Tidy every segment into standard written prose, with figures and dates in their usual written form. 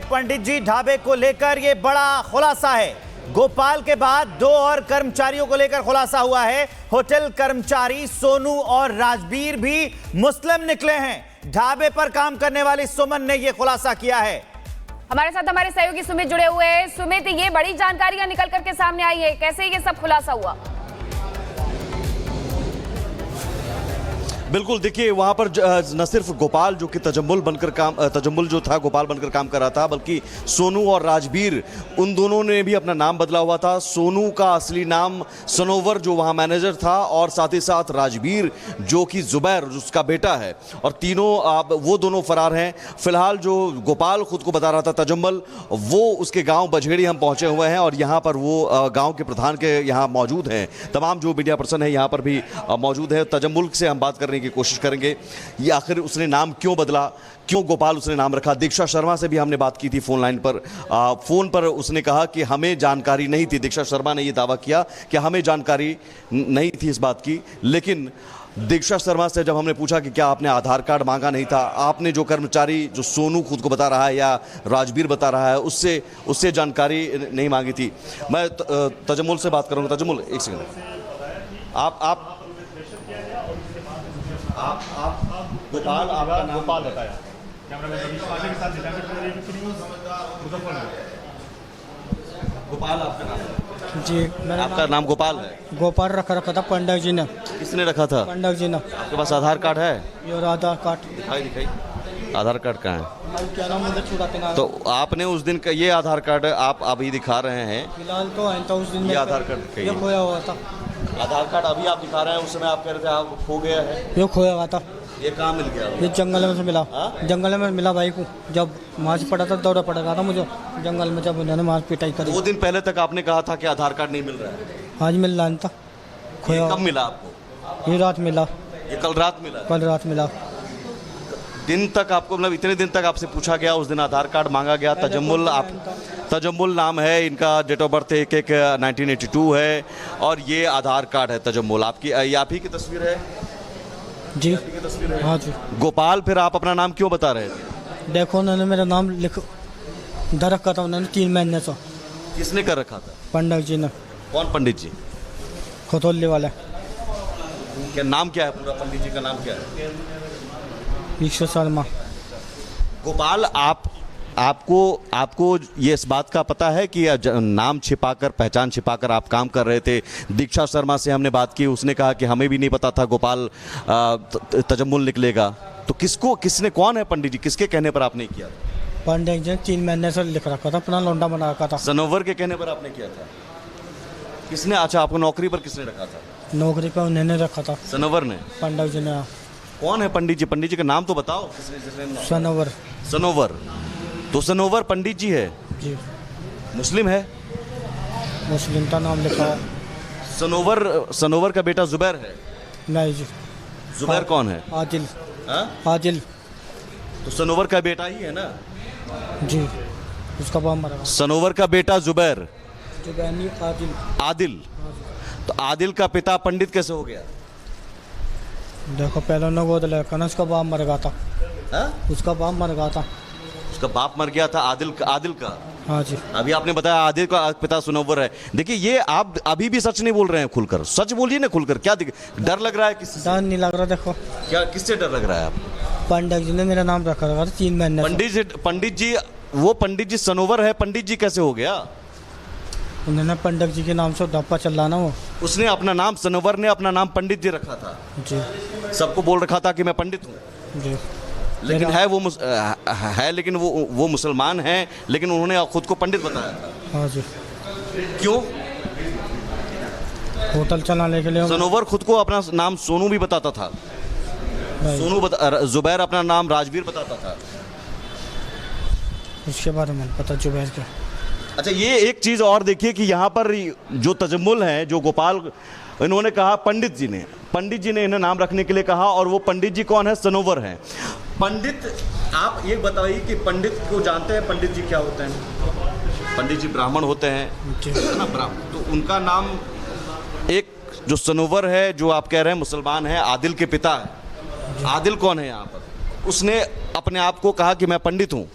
पंडित जी ढाबे को लेकर ये बड़ा खुलासा है। गोपाल के बाद दो और कर्मचारियों को लेकर खुलासा हुआ है। होटल कर्मचारी सोनू और राजवीर भी मुस्लिम निकले हैं। ढाबे पर काम करने वाली सुमन ने यह खुलासा किया है। हमारे साथ हमारे सहयोगी सुमित जुड़े हुए हैं। सुमित, ये बड़ी जानकारियां निकल करके सामने आई है, कैसे ये सब खुलासा हुआ? बिल्कुल, देखिए वहाँ पर न सिर्फ गोपाल जो कि तजम्मुल जो था गोपाल बनकर काम कर रहा था, बल्कि सोनू और राजवीर, उन दोनों ने भी अपना नाम बदला हुआ था। सोनू का असली नाम सनोवर जो वहाँ मैनेजर था, और साथ ही साथ राजवीर जो कि जुबैर उसका बेटा है, और तीनों वो दोनों फरार हैं। फिलहाल जो गोपाल खुद को बता रहा था तजम्मुल, वो उसके गाँव बझेड़ी हम पहुँचे हुए हैं, और यहाँ पर वो गाँव के प्रधान के यहाँ मौजूद हैं। तमाम जो मीडिया पर्सन है यहाँ पर भी मौजूद है। तजम्मुल से हम बात करने की कोशिश करेंगे, ये आखिर उसने नाम क्यों बदला, क्यों गोपाल उसने नाम रखा। दीक्षा शर्मा से भी हमने बात की थी फोन लाइन पर। फोन पर उसने कहा कि हमें जानकारी नहीं थी। दीक्षा शर्मा ने यह दावा किया कि हमें जानकारी नहीं थी इस बात की, लेकिन दीक्षा शर्मा से जब हमने पूछा कि क्या आपने आधार कार्ड मांगा नहीं था, आपने जो कर्मचारी जो सोनू खुद को बता रहा है या राजवीर बता रहा है उससे जानकारी नहीं मांगी थी। मैं तजम्मुल से बात करूंगा। तजम्मुल, एक सेकंड। आप गोपाल, आपका नाम गोपाल बताया। गोपाल आपका नाम? जी, आपका नाम गोपाल है? गोपाल रखा था पंडित जी ने। किसने रखा था? पंडित जी ने। आपके पास आधार कार्ड है? ये आधार कार्ड दिखाई आधार कार्ड कहाँ है? क्या नाम मुझे छुड़ाते ना। तो आपने उस दिन का ये आधार कार्ड आप अभी दिखा रहे हैं? फिलहाल तो है, तो उस दिन ये आधार कार्ड ये खोया हुआ था। आधार कार्ड अभी आप दिखा रहे हैं, उस समय आप कह रहे थे आप खो गया है। ये खोया हुआ था। ये कहाँ मिल गया? ये जंगल में से मिला। हाँ? जंगल में मिला भाई को, जब मार्च पड़ा था, दौरा पड़ रहा था मुझे जंगल में, जब उन्होंने मार पिटाई करी। 2 दिन पहले तक आपने कहा था कि आधार कार्ड नहीं मिल रहा है। आज मिल रहा था। खोया कब मिला आपको? ये रात मिला। ये कल रात मिला? कल रात मिला। दिन तक आपको, मतलब इतने दिन तक आपसे पूछा गया, उस दिन आधार कार्ड मांगा गया। तजम्मुल नाम है इनका, डेट ऑफ बर्थ 1982 है, और ये आधार कार्ड है तजम्मुल। आपकी आप ही की तस्वीर है? जी तस्वीर है। हाँ जी। गोपाल, फिर आप अपना नाम क्यों बता रहे थे? देखो, उन्होंने मेरा नाम धर रखा था उन्होंने 3 महीने से। किसने कर रखा था? पंडित जी ने। कौन पंडित जी? खतौली वाला। क्या नाम क्या है पूरा? पंडित जी का नाम क्या है? ईश्वर शर्मा। गोपाल, आपको ये इस बात का पता है कि नाम छिपाकर, पहचान छिपाकर आप काम कर रहे थे? दीक्षा शर्मा से हमने बात की, उसने कहा कि हमें भी नहीं पता था गोपाल तजम्मुल निकलेगा। तो कौन है पंडित जी? किसके कहने पर आपने किया? पंडित जी 3 महीने से लिख रखा था, अपना लौंडा बना रखा था। सनोवर के कहने पर आपने किया था? किसने? अच्छा, आपको नौकरी पर किसने रखा था? नौकरी पर उन्होंने रखा था, सनोवर ने। पंडित जी ने। कौन है पंडित जी? पंडित जी का नाम तो बताओ। सनोवर। सनोवर। तो सनोवर पंडित जी है? जी। मुस्लिम है? मुस्लिम का नाम लिखा है। सनोवर का बेटा जुबैर है? नहीं जी। जुबैर कौन है? आदिल। हाँ? आदिल। तो सनोवर का बेटा ही है ना? जी, उसका बाप मरा। सनोवर का बेटा जुबैर। जुबैनी आदिल। आदिल। तो आदिल का पिता पंडित कैसे हो गया? देखो, पहले ना गोद लड़का ना, उसका बाप मर गया था। हा? उसका बाप मर गया था। उसका बाप मर गया था आदिल का? हाँ जी। अभी आपने बताया आदिल का पिता सनोवर है। देखिए, ये आप अभी भी सच नहीं बोल रहे हैं खुलकर। सच बोलिए ना खुलकर। क्या डर लग रहा है? किससे डर नहीं लग रहा। देखो, क्या, किससे डर लग रहा है आप? पंडित जी ने मेरा नाम रखा था 3 महीने। पंडित जी, वो पंडित जी सनोवर है, पंडित जी कैसे हो गया? उन्होंने पंडित जी के नाम से डब्बा चल रहा ना वो। उसने अपना नाम, सनोवर ने अपना नाम पंडित जी रखा था। जी। सबको बोल रखा था कि मैं पंडित हूँ। जी। लेकिन लेकिन वो मुसलमान हैं, लेकिन उन्होंने खुद को पंडित बताया था। हाँ जी। क्यों? होटल चलाने के लिए। सनोवर खुद को अपना नाम सोनू भी बताता था। जुबैर अपना नाम राजवीर बताता था। उसके बारे में पता जुबैर के। अच्छा, ये एक चीज़ और देखिए कि यहाँ पर जो तजम्मुल है, जो गोपाल, इन्होंने कहा पंडित जी ने इन्हें नाम रखने के लिए कहा, और वो पंडित जी कौन है? सनोवर हैं। पंडित, आप ये बताइए कि पंडित को जानते हैं? पंडित जी क्या होते हैं? पंडित जी ब्राह्मण होते हैं ना, ब्राह्मण। तो उनका नाम, एक जो सनोवर है, जो आप कह रहे हैं मुसलमान है, आदिल के पिता है। आदिल कौन है यहाँ पर? उसने अपने आप को कहा कि मैं पंडित हूँ।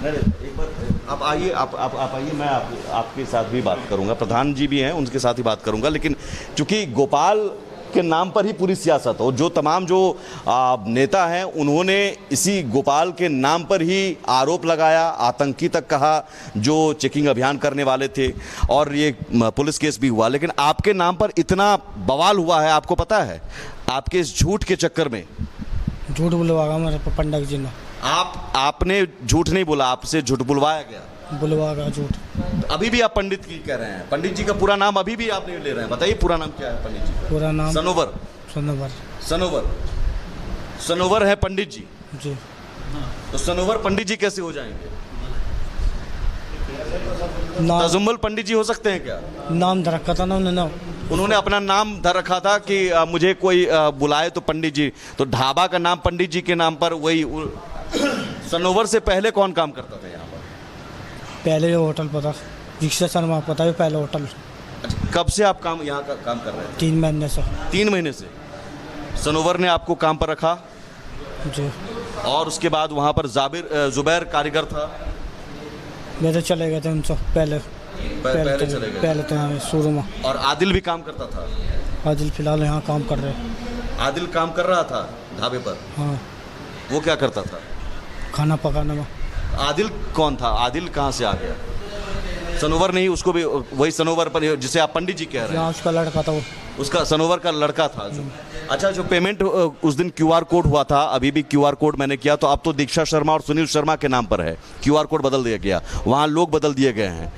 नहीं, एक बार आप आइए, आप आइए, मैं आपके साथ भी बात करूंगा, प्रधान जी भी हैं उनके साथ ही बात करूंगा। लेकिन चूंकि गोपाल के नाम पर ही पूरी सियासत हो, जो तमाम जो नेता हैं उन्होंने इसी गोपाल के नाम पर ही आरोप लगाया, आतंकी तक कहा जो चेकिंग अभियान करने वाले थे, और ये पुलिस केस भी हुआ। लेकिन आपके नाम पर इतना बवाल हुआ है, आपको पता है, आपके इस झूठ के चक्कर में। झूठ बुलवाया मेरे पंडित जी ने। आपने झूठ नहीं बोला, आपसे झूठ बुलवाया गया। बुलवाया झूठ। अभी भी आप पंडित की कह रहे हैं, पंडित जी का पूरा नाम अभी भी आप नहीं ले रहे हैं। बताइए पूरा नाम क्या है पंडित जी का? पूरा नाम सनोवर। सनोवर है पंडित जी जी। तो सनोवर पंडित जी कैसे हो जाएंगे? नाम तजम्मुल पंडित जी हो सकते हैं क्या? नाम धर रखा था ना उन्होंने अपना नाम धर रखा था कि मुझे कोई बुलाए तो पंडित जी, तो ढाबा का नाम पंडित जी के नाम पर। वही सनोवर से पहले कौन काम करता था यहाँ पर? पहले होटल पता, रिक्शा शर्मा पता है, पहले होटल। अच्छा, कब से आप यहाँ का काम कर रहे हैं? 3 महीने से। 3 महीने से सनोवर ने आपको काम पर रखा जी। और उसके बाद वहाँ पर जुबैर कारीगर था। मेरे चले गए थे उनसे पहले चले गए। पहले तो यहाँ शुरू में। और आदिल भी काम करता था? आदिल फिलहाल यहाँ काम कर रहे हैं। आदिल काम कर रहा था ढाबे पर? हाँ। वो क्या करता था? खाना पकाने में। आदिल कौन था? आदिल कहाँ से आ गया? सनोवर नहीं, उसको भी वही सनोवर पर जिसे आप पंडित जी कह रहे हैं, उसका लड़का था वो। उसका सनोवर का लड़का था जो। अच्छा, जो पेमेंट उस दिन क्यूआर कोड हुआ था, अभी भी क्यूआर कोड मैंने किया तो अब तो दीक्षा शर्मा और सुनील शर्मा के नाम पर है, क्यूआर कोड बदल दिया गया, वहाँ लोग बदल दिए गए हैं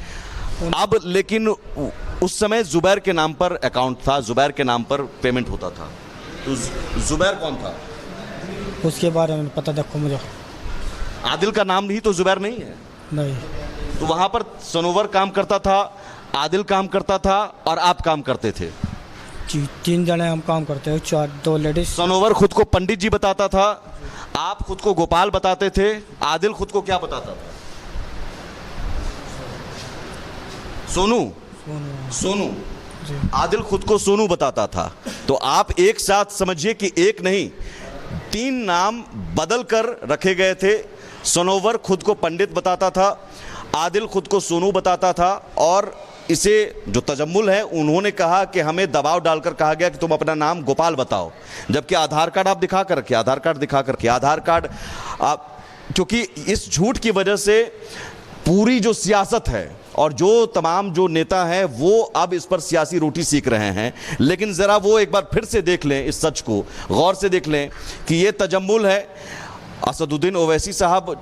अब। लेकिन उस समय जुबैर के नाम पर अकाउंट था, जुबैर के नाम पर पेमेंट होता था। तो जुबैर कौन था? उसके बारे में पता देखो मुझे। आदिल का नाम नहीं तो जुबैर नहीं है? नहीं। तो वहाँ पर सनोवर काम करता था, आदिल काम करता था और आप काम करते थे। 3 जने हम काम करते हैं, 2 लेडीज। सनोवर खुद को पंडित जी बताता था, आप खुद को गोपाल बताते थे, आदिल खुद को क्या बताता था? सोनू। आदिल खुद को सोनू बताता था। तो आप एक साथ समझिए कि एक नहीं 3 नाम बदल कर रखे गए थे। सनोवर खुद को पंडित बताता था, आदिल खुद को सोनू बताता था, और इसे जो तजम्मुल है उन्होंने कहा कि हमें दबाव डालकर कहा गया कि तुम अपना नाम गोपाल बताओ, जबकि आधार कार्ड आप दिखा कर रखिए, आधार कार्ड आप, क्योंकि इस झूठ की वजह से पूरी जो सियासत है और जो तमाम जो नेता हैं वो अब इस पर सियासी रोटी सीख रहे हैं। लेकिन ज़रा वो एक बार फिर से देख लें, इस सच को गौर से देख लें कि ये तजम्मुल है। असदुद्दीन ओवैसी साहब,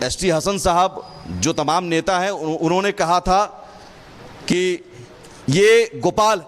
एसटी हसन साहब, जो तमाम नेता हैं, उन्होंने कहा था कि ये गोपाल